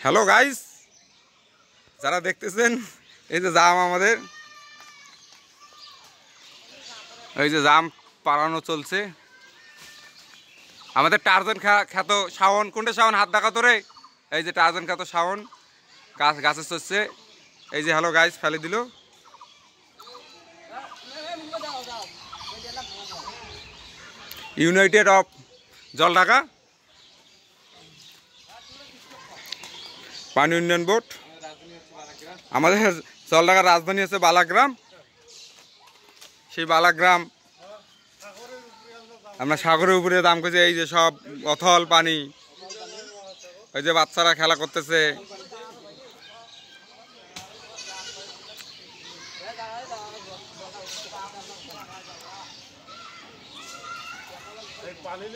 Hello guys, যারা দেখতেছেন এই যে জাম আমাদের এই যে জাম পাড়ানো চলছে। আমাদের টার্জান খ্যাত শাওন, কোনটা শাওন হাত দেখা তোরে, এই যে টার্জান খ্যাত শাওন গাছে চলছে। এই যে হ্যালো গাইস ফেলে দিল। ইউনাইটেড অফ জলঢাকা পানি উন্নয়ন বোর্ড। আমাদের জলঢাকার রাজধানী হচ্ছে বালাগ্রাম। সেই বালাগ্রাম আমরা সাগরের উপরে দাম করছি। এই যে সব অথল পানি, ওই যে বাচ্চারা খেলা করতেছে। পানি